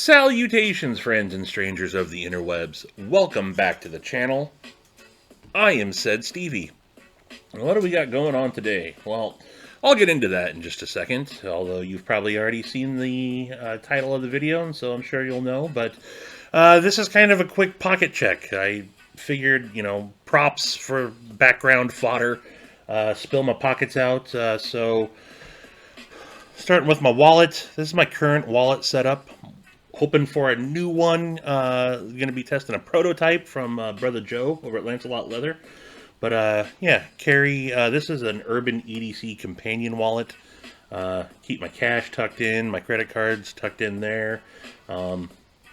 Salutations, friends and strangers of the interwebs. Welcome back to the channel. I am Said Stevie. What do we got going on today? Well, I'll get into that in just a second, although you've probably already seen the title of the video, and so I'm sure you'll know, but this is kind of a quick pocket check. I figured, props for background fodder, spill my pockets out, so starting with my wallet. This is my current wallet setup. Hoping for a new one. Going to be testing a prototype from Brother Joe over at Lancelot Leather. But yeah, carry. This is an Urban EDC companion wallet. Keep my cash tucked in, my credit cards tucked in there.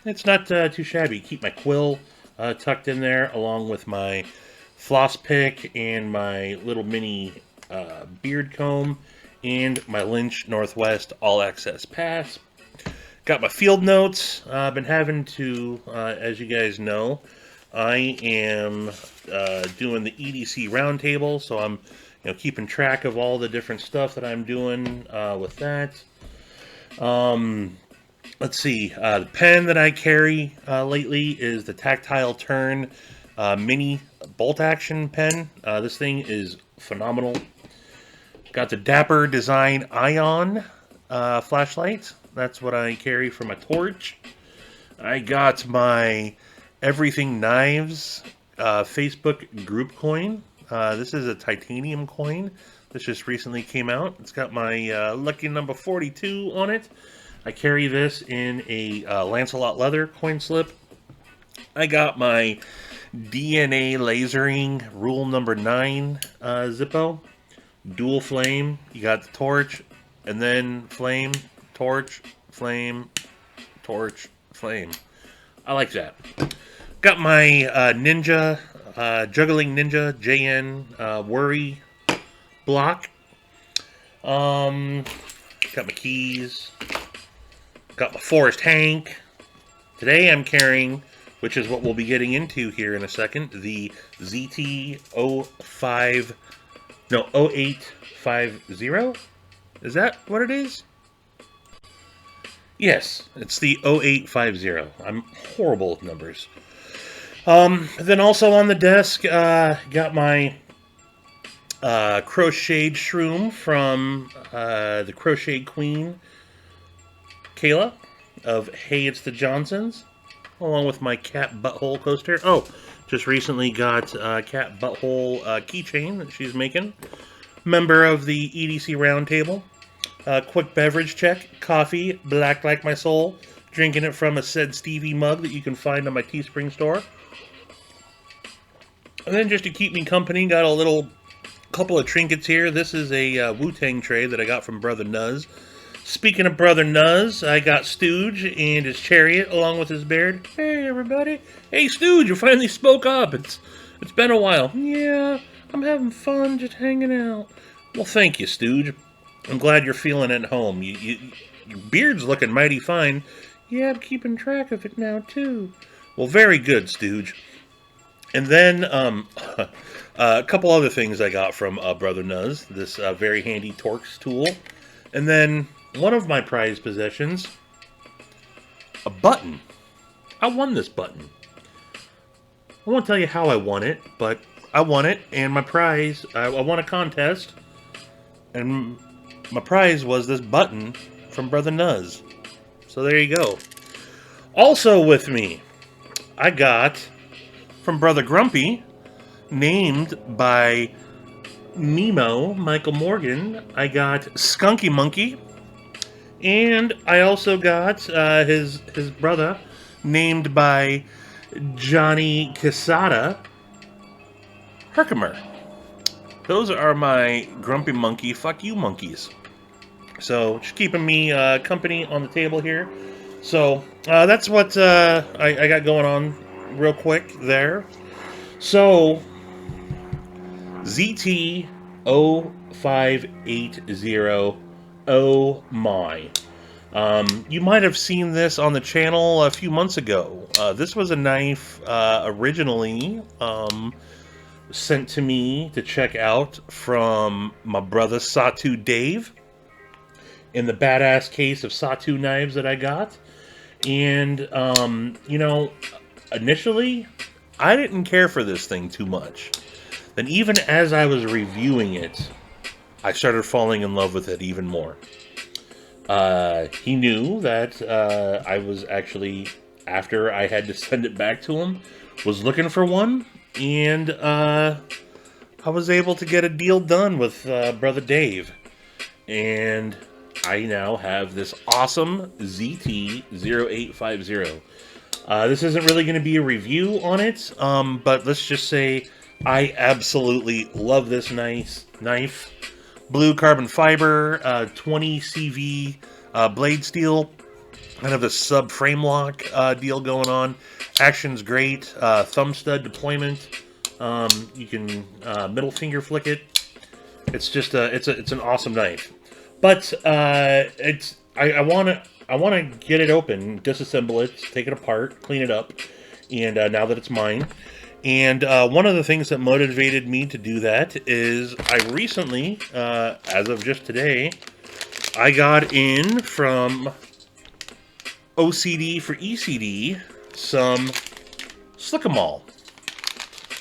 It's not too shabby. Keep my quill tucked in there, along with my floss pick and my little mini beard comb and my Lynch Northwest All Access Pass. Got my field notes. I've been having to, as you guys know, I am doing the EDC roundtable, so I'm, keeping track of all the different stuff that I'm doing with that. Let's see. The pen that I carry lately is the Tactile Turn mini bolt action pen. This thing is phenomenal. Got the Dapper Design Ion flashlight. That's what I carry for my torch. I got my Everything Knives Facebook group coin. This is a titanium coin. This just recently came out. It's got my lucky number 42 on it. I carry this in a Lancelot Leather coin slip. I got my DNA lasering rule number 9 Zippo. Dual flame. You got the torch and then flame. Torch, flame, torch, flame. I like that. Got my Ninja, Juggling Ninja JN Worry block. Got my keys. Got my Forest Hank. Today I'm carrying, which is what we'll be getting into here in a second, the ZT 0850. Is that what it is? Yes, it's the 0850. I'm horrible with numbers. Then also on the desk, got my crocheted shroom from the Crochet Queen, Kayla, of Hey It's the Johnsons, along with my cat butthole coaster. Oh, just recently got a cat butthole keychain that she's making. Member of the EDC Roundtable. Quick beverage check. Coffee, black like my soul. Drinking it from a Said Stevie mug that you can find on my Teespring store. And then just to keep me company, got a couple of trinkets here. This is a Wu-Tang tray that I got from Brother Nuz. Speaking of Brother Nuz, I got Stooge and his chariot along with his beard. Hey everybody. Hey Stooge, you finally spoke up. It's been a while. Yeah, I'm having fun just hanging out. Well, thank you, Stooge. I'm glad you're feeling at home. Your beard's looking mighty fine. Yeah, I'm keeping track of it now, too. Well, very good, Stooge. And then a couple other things I got from Brother Nuz. This very handy Torx tool. And then one of my prized possessions, a button. I won this button. I won't tell you how I won it, but I won it. And my prize, I won a contest. And my prize was this button from Brother Nuz. So there you go. Also with me, I got from Brother Grumpy, named by Nemo, Michael Morgan, I got Skunky Monkey. And I also got his brother, named by Johnny Quesada, Herkimer. Those are my Grumpy Monkey, fuck you monkeys. So, just keeping me company on the table here. So, that's what I got going on real quick there. So, ZT 0580, oh my. You might have seen this on the channel a few months ago. This was a knife originally sent to me to check out from my brother Satu Dave in the badass case of Satu knives that I got. And, you know, initially, I didn't care for this thing too much. Then even as I was reviewing it, I started falling in love with it even more. He knew that I was actually, after I had to send it back to him, was looking for one, and I was able to get a deal done with Brother Dave. And I now have this awesome ZT0850. This isn't really going to be a review on it, but let's just say I absolutely love this knife. Blue carbon fiber, 20 CV blade steel, kind of a sub frame lock deal going on. Action's great. Thumb stud deployment. You can middle finger flick it. It's just it's an awesome knife. But I want to get it open, disassemble it, take it apart, clean it up, and now that it's mine. And one of the things that motivated me to do that is I recently, as of just today, I got in from OCD for ECD some Slick-A-Mall.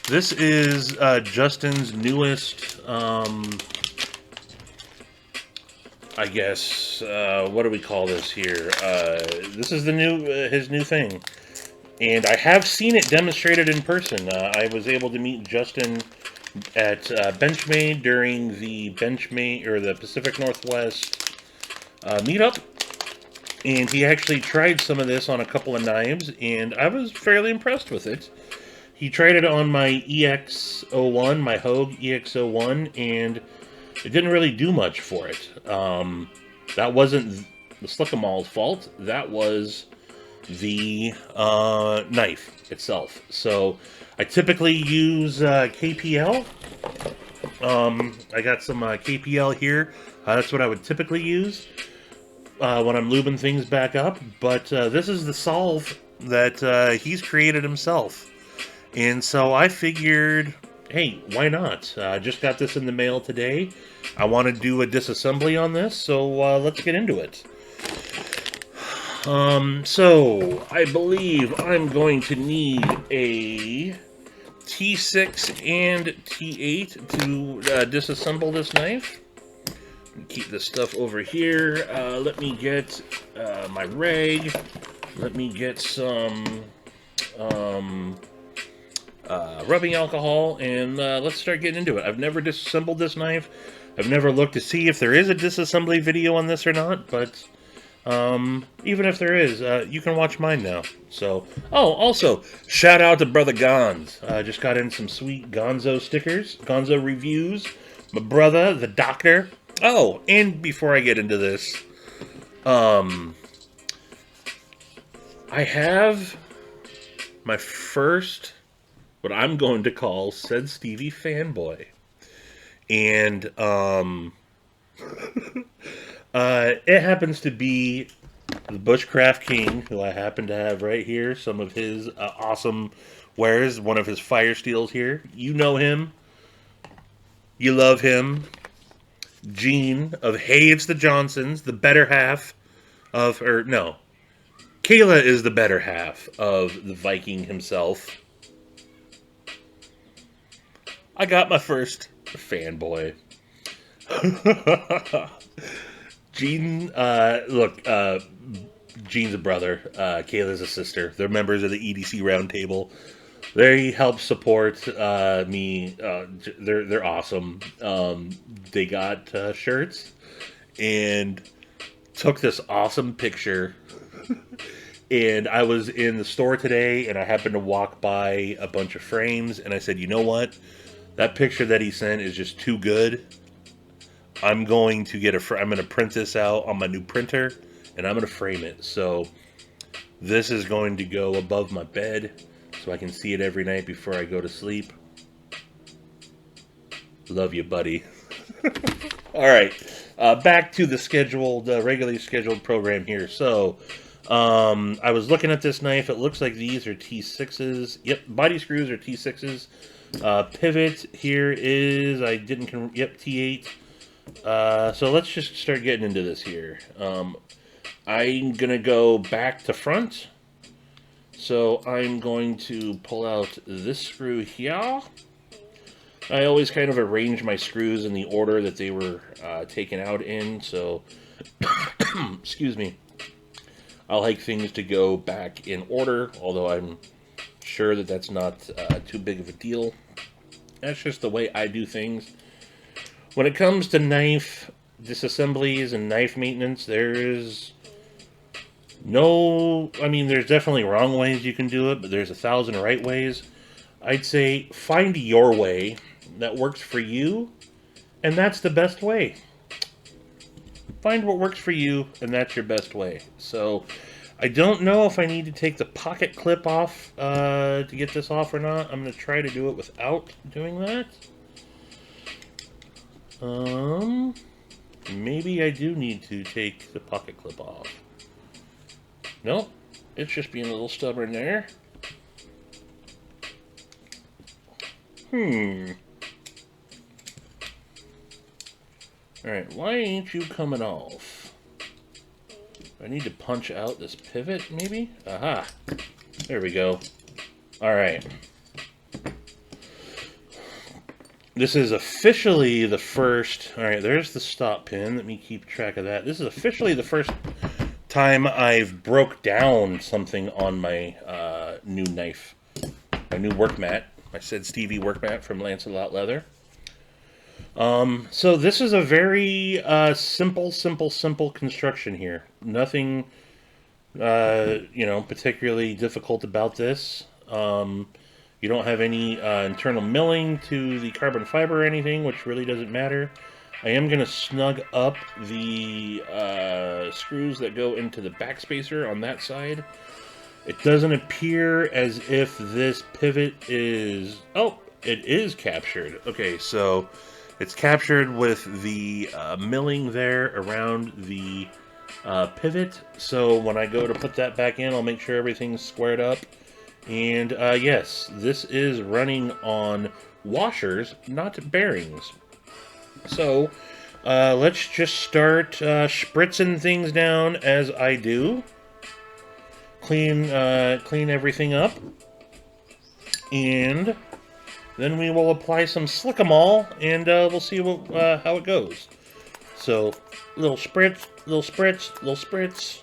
This is Justin's newest, I guess, what do we call this here? This is the his new thing. And I have seen it demonstrated in person. I was able to meet Justin at Benchmade during the Benchmade, or the Pacific Northwest meetup. And he actually tried some of this on a couple of knives, and I was fairly impressed with it. He tried it on my EX01, my Hogue EX01, and it didn't really do much for it. That wasn't the Slick-A-Mall's fault. That was the knife itself. So I typically use KPL. I got some KPL here. That's what I would typically use when I'm lubing things back up. But this is the solve that he's created himself. And so I figured, hey, why not? I just got this in the mail today. I want to do a disassembly on this, so let's get into it. So I believe I'm going to need a T6 and T8 to disassemble this knife. Keep this stuff over here. Let me get my rag. Let me get some rubbing alcohol, and let's start getting into it. I've never disassembled this knife. I've never looked to see if there is a disassembly video on this or not, but even if there is, you can watch mine now. So, oh, also, shout out to Brother Gonz. Just got in some sweet Gonzo stickers, Gonzo reviews. My brother, the doctor. Oh, and before I get into this, I have my first, what I'm going to call, Said Stevie fanboy. And, it happens to be the Bushcraft King, who I happen to have right here. Some of his awesome wares, one of his fire steels here. You know him. You love him. Gene of Hey It's the Johnsons, the better half of, or no, Kayla is the better half of the Viking himself. I got my first fanboy. Gene, look, Gene's a brother, Kayla's a sister. They're members of the EDC Roundtable. They help support me. They're awesome. They got shirts and took this awesome picture. And I was in the store today, and I happened to walk by a bunch of frames, and I said, you know what? That picture that he sent is just too good. I'm going to get I'm going to print this out on my new printer, and I'm going to frame it. So this is going to go above my bed, so I can see it every night before I go to sleep. Love you, buddy. All right, back to the scheduled, regularly scheduled program here. So I was looking at this knife. It looks like these are T6s. Yep, body screws are T6s. Pivot here is, T8. So let's just start getting into this here. I'm going to go back to front. So I'm going to pull out this screw here. I always kind of arrange my screws in the order that they were taken out in, so, excuse me, I like things to go back in order, although I'm sure that that's not too big of a deal. That's just the way I do things. When it comes to knife disassemblies and knife maintenance, there's definitely wrong ways you can do it, but there's 1,000 right ways. I'd say find your way that works for you, and that's the best way. Find what works for you, and that's your best way. So, I don't know if I need to take the pocket clip off to get this off or not. I'm going to try to do it without doing that. Maybe I do need to take the pocket clip off. Nope, it's just being a little stubborn there. Alright, why ain't you coming off? I need to punch out this pivot, maybe? Aha! There we go. Alright. This is officially the first... Alright, there's the stop pin. Let me keep track of that. This is officially the first time I've broke down something on my new knife. My new work mat. My Said Stevie work mat from Lancelot Leather. So this is a very simple construction here. Nothing, particularly difficult about this. You don't have any internal milling to the carbon fiber or anything, which really doesn't matter. I am going to snug up the screws that go into the backspacer on that side. It doesn't appear as if this pivot is... Oh, it is captured. Okay, so it's captured with the milling there around the pivot. So when I go to put that back in, I'll make sure everything's squared up. And yes, this is running on washers, not bearings. So let's just start spritzing things down as I do. Clean everything up, and then we will apply some Slick-O-Mall, and we'll see how it goes. So, little spritz, little spritz, little spritz,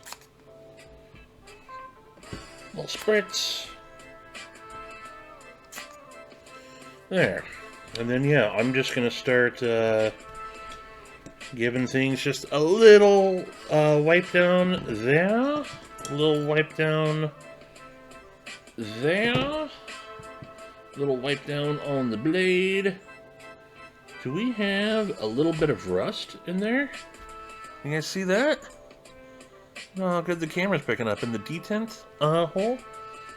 little spritz. There, and then yeah, I'm just gonna start giving things just a little wipe down there. A little wipe down there. A little wipe down on the blade. Do we have a little bit of rust in there? You guys see that? Oh, good, the camera's picking up. In the detent hole?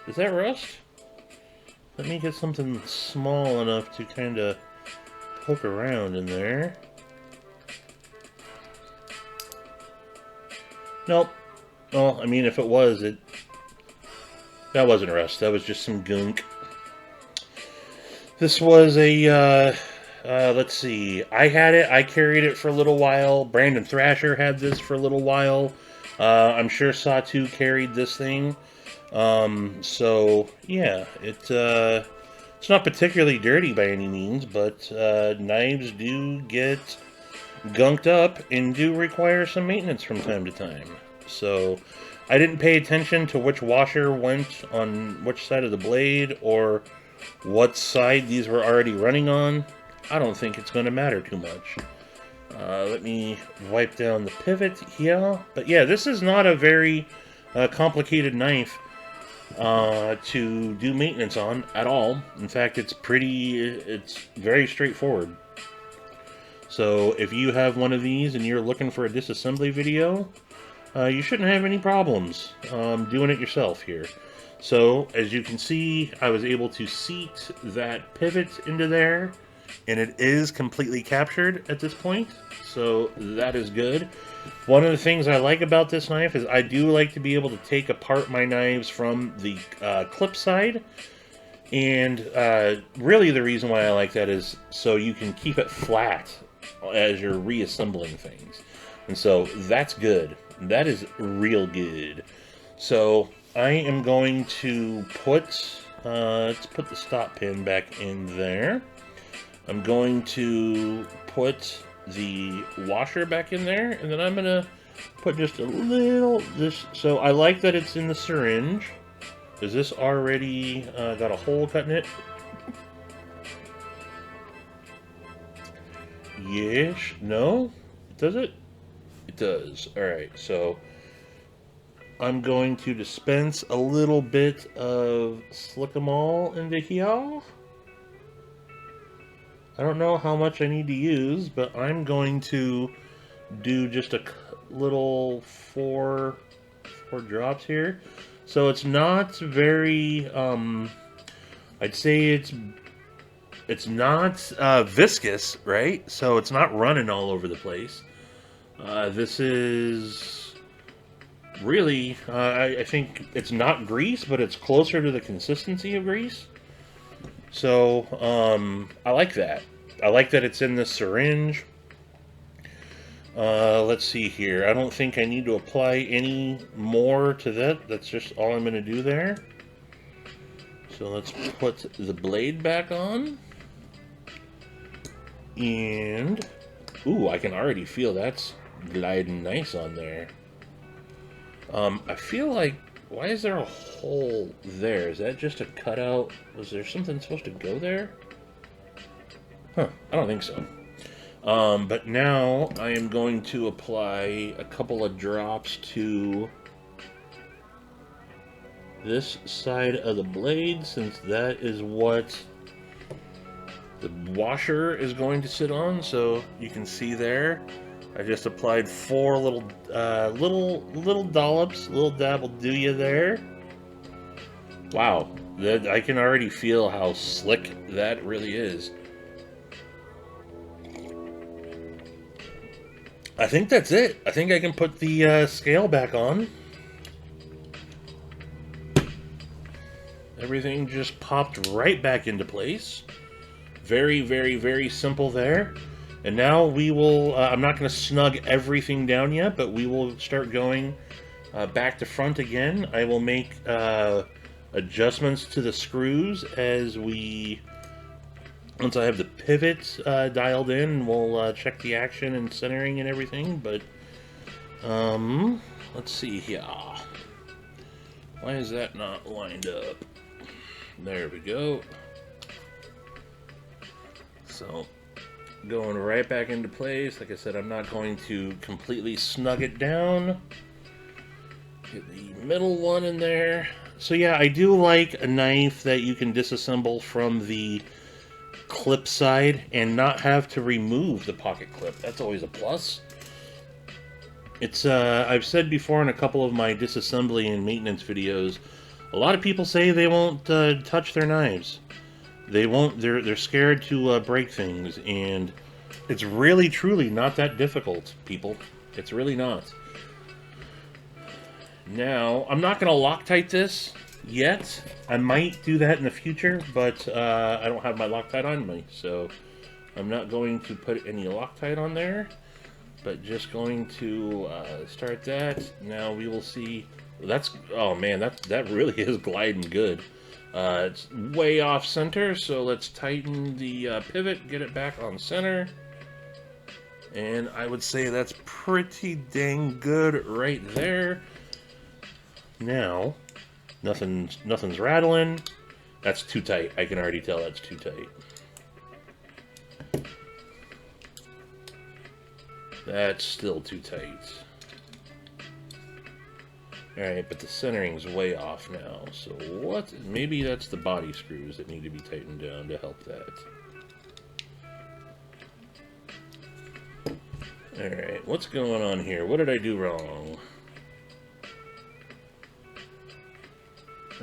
Is that rust? Let me get something small enough to kind of poke around in there. Nope. Well, I mean, if it was, that wasn't rust. That was just some gunk. This was a, let's see. I had it. I carried it for a little while. Brandon Thrasher had this for a little while. I'm sure Satu carried this thing. So, yeah. It's not particularly dirty by any means, but knives do get gunked up and do require some maintenance from time to time. So, I didn't pay attention to which washer went on which side of the blade or what side these were already running on. I don't think it's going to matter too much. Let me wipe down the pivot here. But yeah, this is not a very complicated knife to do maintenance on at all. In fact, it's very straightforward. So if you have one of these and you're looking for a disassembly video, you shouldn't have any problems doing it yourself here. So, as you can see, I was able to seat that pivot into there, and it is completely captured at this point, so that is good. One of the things I like about this knife is I do like to be able to take apart my knives from the clip side, and really the reason why I like that is so you can keep it flat as you're reassembling things. And so that's good. That is real good. So I am going to put, let's put the stop pin back in there. I'm going to put the washer back in there, and then I'm gonna put just a little, so I like that it's in the syringe. Is this already got a hole cut in it? Yes. No? Does it? It does. Alright, so I'm going to dispense a little bit of Slick'emall into here. I don't know how much I need to use, but I'm going to do just a little four drops here. So it's not very, I'd say it's not viscous, right? So it's not running all over the place. This is really, I think it's not grease, but it's closer to the consistency of grease. So, I like that. I like that it's in the syringe. Let's see here. I don't think I need to apply any more to that. That's just all I'm going to do there. So let's put the blade back on. And, ooh, I can already feel that's gliding nice on there. I feel like, why is there a hole there? Is that just a cutout? Was there something supposed to go there? Huh, I don't think so. But now I am going to apply a couple of drops to this side of the blade, since that is what the washer is going to sit on. So you can see there, I just applied 4 little dollops, little dab will do you there. Wow, that I can already feel how slick that really is. I think that's it. I think I can put the scale back on. Everything just popped right back into place. Very, very, very simple there. And now we will, I'm not going to snug everything down yet, but we will start going back to front again. I will make adjustments to the screws as once I have the pivot dialed in, we'll check the action and centering and everything. But let's see here. Why is that not lined up? There we go. So going right back into place. Like I said, I'm not going to completely snug it down. Get the middle one in there. So yeah, I do like a knife that you can disassemble from the clip side and not have to remove the pocket clip. That's always a plus. It's I've said before in a couple of my disassembly and maintenance videos, a lot of people say they won't touch their knives. They won't. They're scared to break things, and it's really truly not that difficult, people. It's really not. Now I'm not going to Loctite this yet. I might do that in the future, but I don't have my Loctite on me, so I'm not going to put any Loctite on there, but just going to start that. Now we will see. That's, oh man, that really is gliding good. It's way off center, so let's tighten the pivot, get it back on center, and I would say that's pretty dang good right there. Now nothing's rattling. That's too tight. I can already tell that's too tight. That's still too tight. Alright, but the centering's way off now. So what? Maybe that's the body screws that need to be tightened down to help that. Alright, what's going on here? What did I do wrong?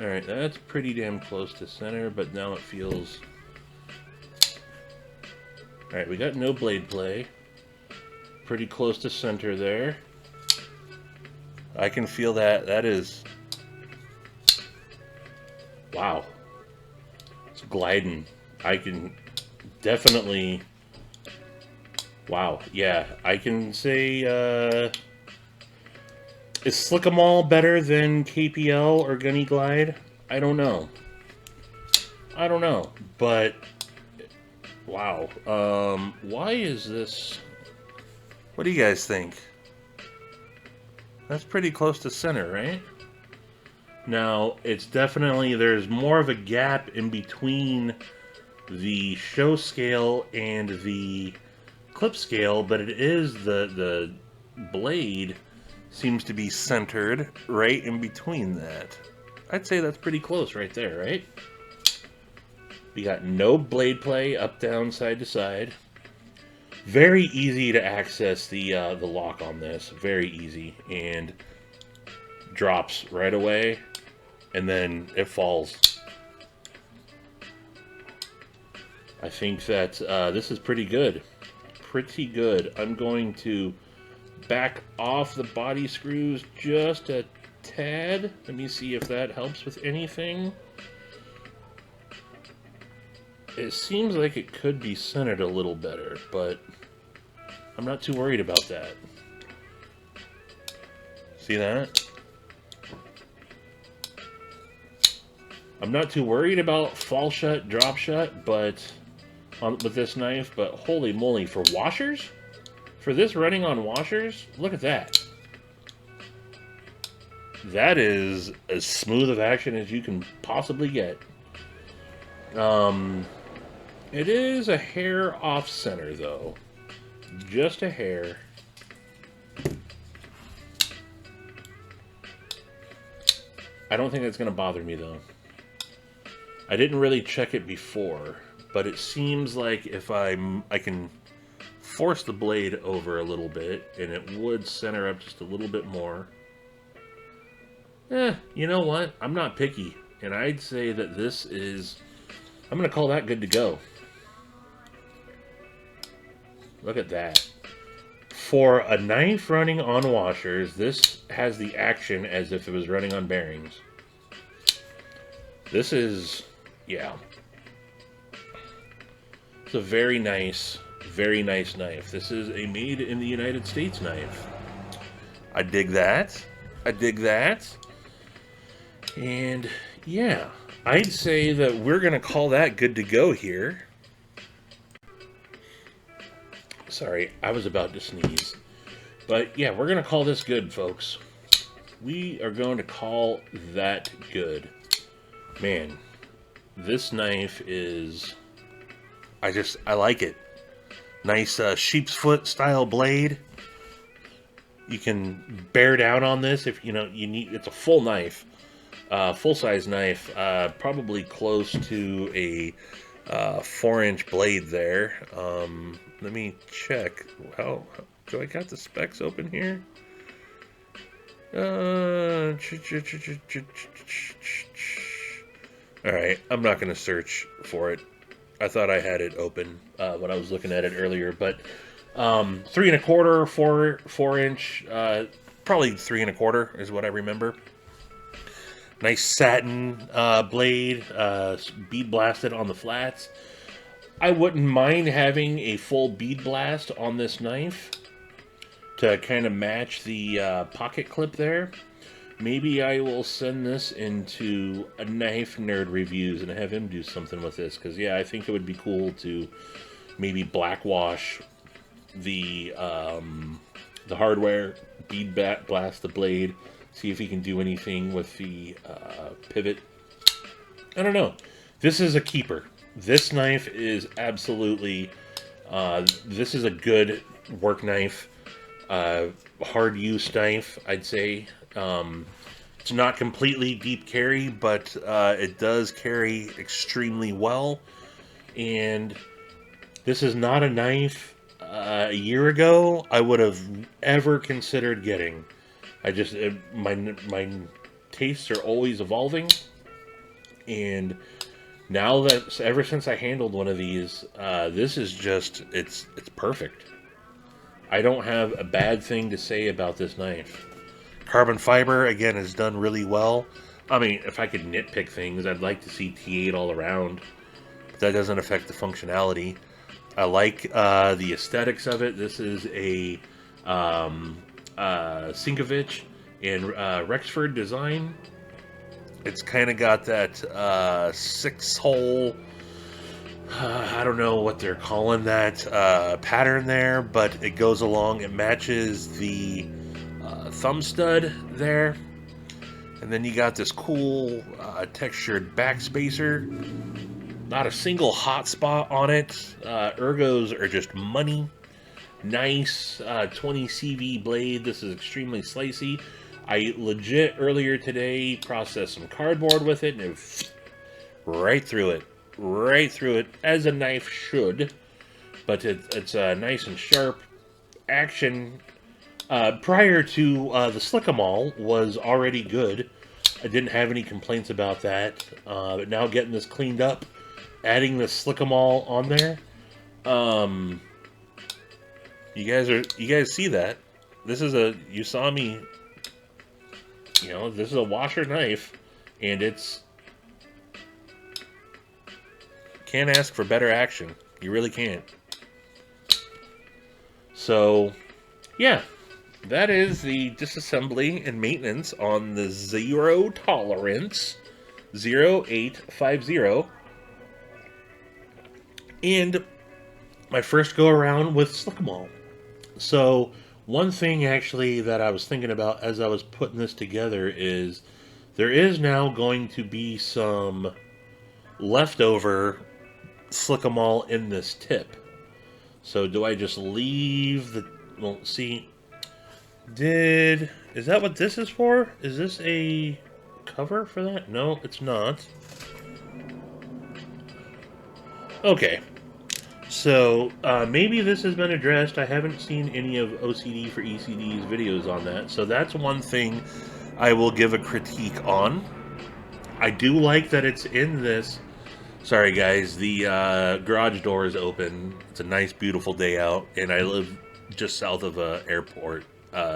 Alright, that's pretty damn close to center, but now it feels... Alright, we got no blade play. Pretty close to center there. I can feel that. That is... Wow. It's gliding. I can definitely... Wow. Yeah, I can say... Is Slick-A-Mall better than KPL or Gunny Glide? I don't know. I don't know, but wow. Why is this? What do you guys think? That's pretty close to center, right? Now, it's definitely, there's more of a gap in between the show scale and the clip scale, but it is the blade seems to be centered right in between that. I'd say that's pretty close right there, right? We got no blade play, up, down, side to side. Very easy to access the lock on this. Very easy, and drops right away, and then it falls. I think that this is pretty good. Pretty good. I'm going to back off the body screws just a tad. Let me see if that helps with anything. It seems like it could be centered a little better, but I'm not too worried about that. See that? I'm not too worried about fall shut, drop shut, but with this knife, but holy moly, for washers? For this running on washers, look at that. That is as smooth of action as you can possibly get. It is a hair off center though. Just a hair. I don't think that's going to bother me though. I didn't really check it before, but it seems like if I can force the blade over a little bit, and it would center up just a little bit more. You know what? I'm not picky, and I'd say that this is, I'm going to call that good to go. Look at that. For a knife running on washers, this has the action as if it was running on bearings. This is, yeah. It's a very nice knife. This is a made in the United States knife. I dig that. I dig that. And yeah, I'd say that we're going to call that good to go here. Sorry, I was about to sneeze. But yeah, we're going to call this good, folks. We are going to call that good. Man, this knife is, I like it. Nice sheep's foot style blade. You can bear down on this if you need. It's a full knife, full size knife, probably close to a 4-inch blade there. Let me check. How do I got the specs open here? All right, I'm not going to search for it. I thought I had it open when I was looking at it earlier, but 3 1/4, 4-inch, probably 3 1/4 is what I remember. Nice satin blade, bead blasted on the flats. I wouldn't mind having a full bead blast on this knife to kind of match the pocket clip there. Maybe I will send this into a Knife Nerd Reviews and have him do something with this, because yeah, I think it would be cool to maybe blackwash the hardware, bead blast the blade, see if he can do anything with the pivot. I don't know. This is a keeper. This knife is absolutely, this is a good work knife, hard use knife, I'd say. It's not completely deep carry, but it does carry extremely well. And this is not a knife a year ago I would have ever considered getting. My tastes are always evolving, and now that ever since I handled one of these, this is just it's perfect. I don't have a bad thing to say about this knife. Carbon fiber, again, is done really well. I mean, if I could nitpick things, I'd like to see T8 all around. But that doesn't affect the functionality. I like the aesthetics of it. This is a Sinkovich, in Rexford design. It's kind of got that 6-hole, I don't know what they're calling that pattern there, but it goes along, it matches the thumb stud there. And then you got this cool textured back spacer. Not a single hot spot on it. Ergos are just money. Nice 20 CV blade. This is extremely slicey. I legit earlier today processed some cardboard with it, and it right through it. Right through it, as a knife should. But it's nice and sharp. Action prior to the Slick-em-all was already good. I didn't have any complaints about that. But now getting this cleaned up, adding the Slick-em-all on there, you guys see that? This is you saw me, this is a washer knife, and can't ask for better action. You really can't. So, yeah, that is the disassembly and maintenance on the Zero Tolerance 0850. And my first go around with Slick-em-all. So, one thing actually that I was thinking about as I was putting this together is there is now going to be some leftover Slick-em-all in this tip. So do I just leave the... Well, see... Is that what this is for? Is this a cover for that? No, it's not. Okay. So, maybe this has been addressed. I haven't seen any of OCD for ECD's videos on that. So that's one thing I will give a critique on. I do like that it's in this... Sorry guys, the garage door is open. It's a nice, beautiful day out, and I live just south of a airport,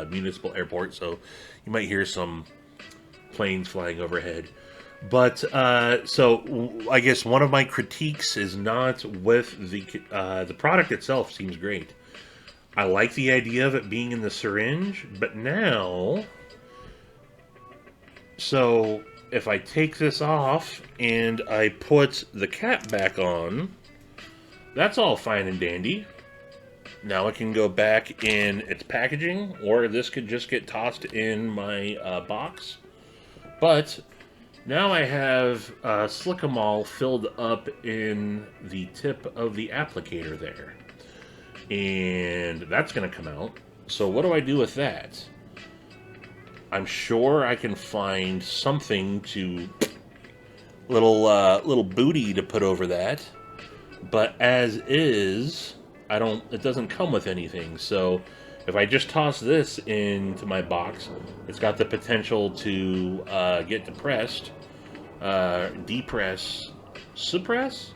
municipal airport, so you might hear some planes flying overhead. But, so, I guess one of my critiques is not with the product itself seems great. I like the idea of it being in the syringe, but now, so... If I take this off and I put the cap back on, that's all fine and dandy. Now it can go back in its packaging, or this could just get tossed in my box. But now I have Slick-em-all filled up in the tip of the applicator there. And that's going to come out. So what do I do with that? I'm sure I can find something to little booty to put over that, but as is, it doesn't come with anything. So if I just toss this into my box, it's got the potential to get depressed, depress, suppress.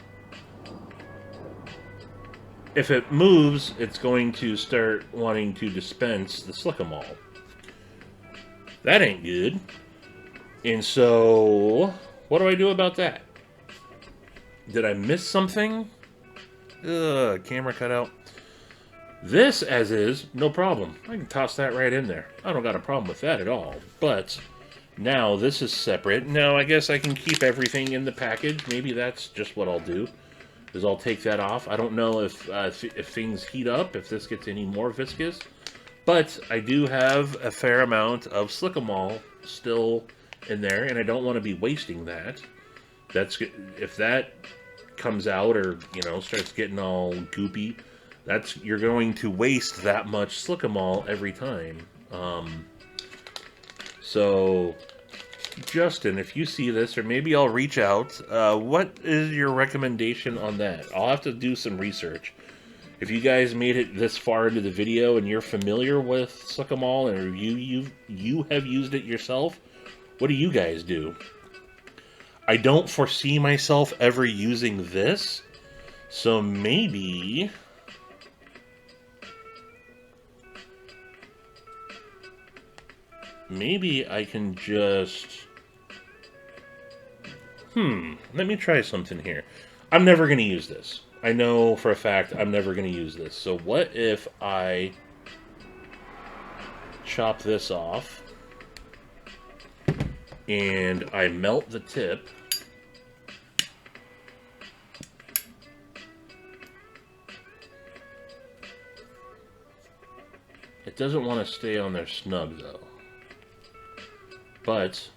If it moves, it's going to start wanting to dispense the Slick-em-all. That ain't good. And so, what do I do about that? Did I miss something? Camera cut out. This, as is, no problem. I can toss that right in there. I don't got a problem with that at all. But, now this is separate. Now, I guess I can keep everything in the package. Maybe that's just what I'll do, is I'll take that off. I don't know if things heat up, if this gets any more viscous. But I do have a fair amount of Slick-em-all still in there, and I don't want to be wasting that. If that comes out or, starts getting all goopy, you're going to waste that much Slick-em-all every time. So, Justin, if you see this, or maybe I'll reach out, what is your recommendation on that? I'll have to do some research. If you guys made it this far into the video and you're familiar with Slick-em-all and you have used it yourself, what do you guys do? I don't foresee myself ever using this, so maybe I can just... let me try something here. I'm never going to use this. I know for a fact I'm never going to use this. So what if I chop this off? and I melt the tip. It doesn't want to stay on there snug though. But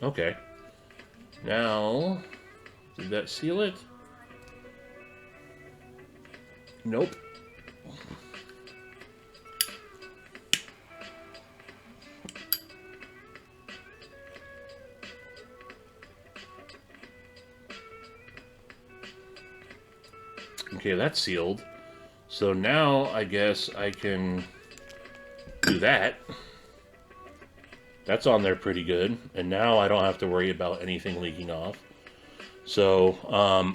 okay. Now, did that seal it? Nope. Okay, that's sealed. So now I guess I can do that. That's on there pretty good. And now I don't have to worry about anything leaking off. So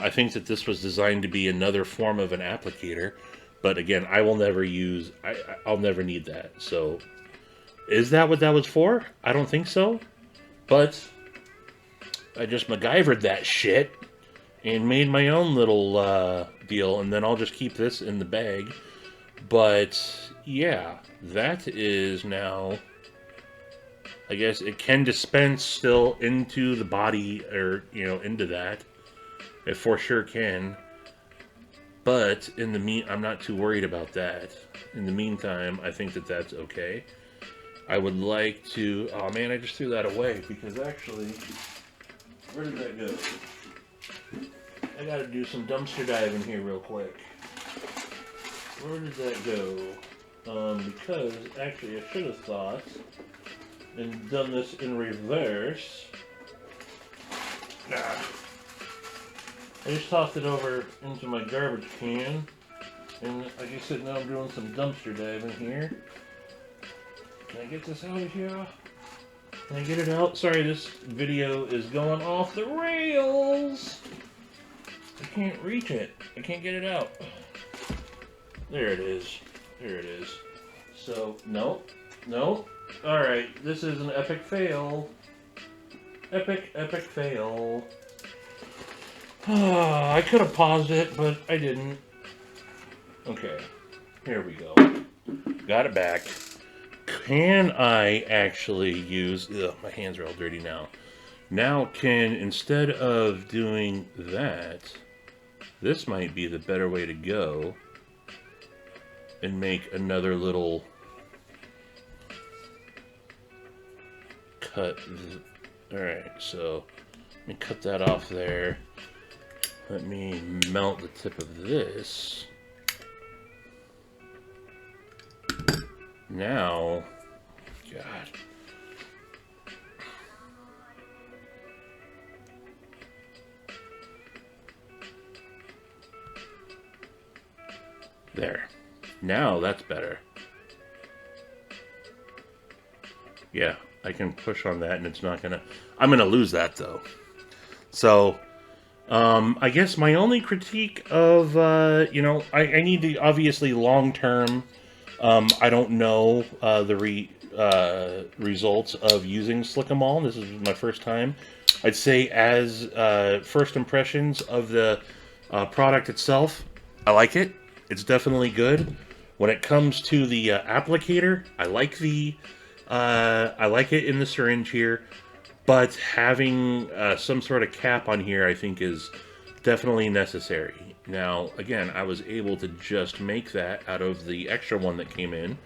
I think that this was designed to be another form of an applicator. But again, I will never use, I'll never need that. So is that what that was for? I don't think so. But I just MacGyvered that shit and made my own little deal, and then I'll just keep this in the bag. But yeah, that is now, I guess it can dispense still into the body, or into that. It for sure can. But in the I'm not too worried about that. In the meantime, I think that that's okay. I would like to, oh man, I just threw that away because actually, where did that go? I gotta do some dumpster diving here real quick. Where did that go? Because actually I should have thought and done this in reverse. Nah. I just tossed it over into my garbage can, and like I said, now I'm doing some dumpster diving here. Can I get this out of here? Can I get it out? Sorry, this video is going off the rails. I can't reach it. I can't get it out. There it is. There it is. So, nope. Nope. Alright, this is an epic fail. Epic fail. I could have paused it, but I didn't. Okay. Here we go. Got it back. Can I actually use... Ugh, my hands are all dirty now. Now can, instead of doing that... This might be the better way to go and make another little cut. Alright, so let me cut that off there. Let me melt the tip of this. Now, God. There. Now that's better. Yeah, I can push on that and it's not gonna... I'm gonna lose that though. So, I guess my only critique of, I need to, obviously long-term, I don't know the results of using Slick-em-all. This is my first time. I'd say as first impressions of the product itself, I like it. It's definitely good. When it comes to the applicator, I like it in the syringe here, but having some sort of cap on here I think is definitely necessary. Now, again, I was able to just make that out of the extra one that came in.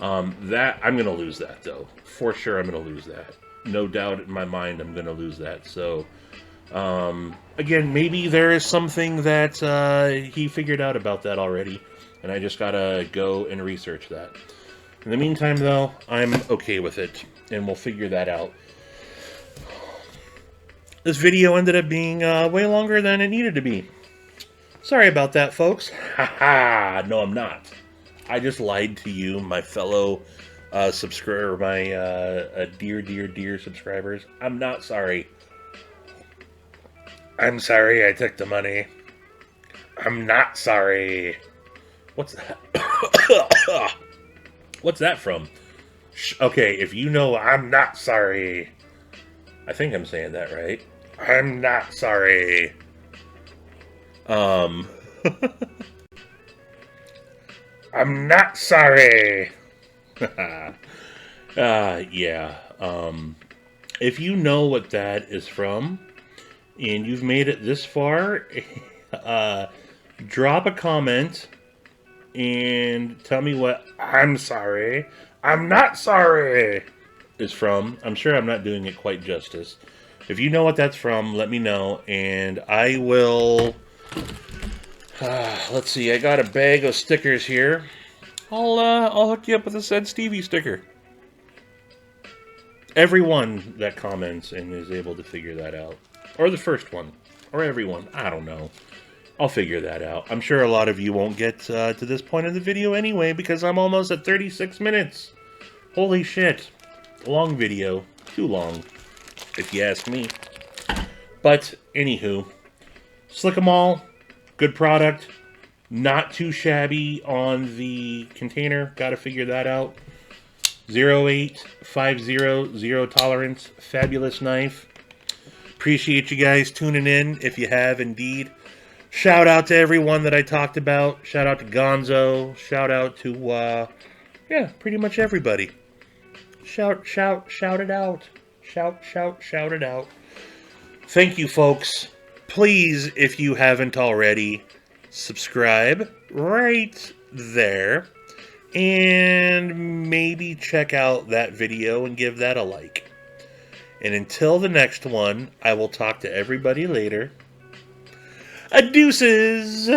That I'm going to lose that, though. For sure I'm going to lose that. No doubt in my mind I'm going to lose that. So, again, maybe there is something that he figured out about that already, and I just gotta go and research that. In the meantime, though, I'm okay with it, and we'll figure that out. This video ended up being way longer than it needed to be. Sorry about that, folks. Haha, no I'm not. I just lied to you, my fellow subscriber, my dear subscribers. I'm not sorry. I'm sorry I took the money. I'm not sorry. What's that? What's that from? Okay, if you know I'm not sorry. I think I'm saying that right. I'm not sorry. Um, I'm not sorry. Yeah. If you know what that is from, and you've made it this far, uh, drop a comment and tell me what I'm sorry. I'm not sorry is from. I'm sure I'm not doing it quite justice. If you know what that's from, let me know, and I will. Let's see. I got a bag of stickers here. I'll hook you up with a Said Stevie sticker. Everyone that comments and is able to figure that out, or the first one, or everyone. I don't know. I'll figure that out. I'm sure a lot of you won't get to this point of the video anyway, because I'm almost at 36 minutes. Holy shit. Long video. Too long, if you ask me. But, anywho. Slick 'em all. Good product. Not too shabby on the container. Gotta figure that out. 0850, zero tolerance. Fabulous knife. Appreciate you guys tuning in, if you have indeed. Shout out to everyone that I talked about. Shout out to Gonzo. Shout out to, yeah, pretty much everybody. Shout it out. Shout it out. Thank you, folks. Please, if you haven't already, subscribe right there. And maybe check out that video and give that a like. And until the next one, I will talk to everybody later. Deuces!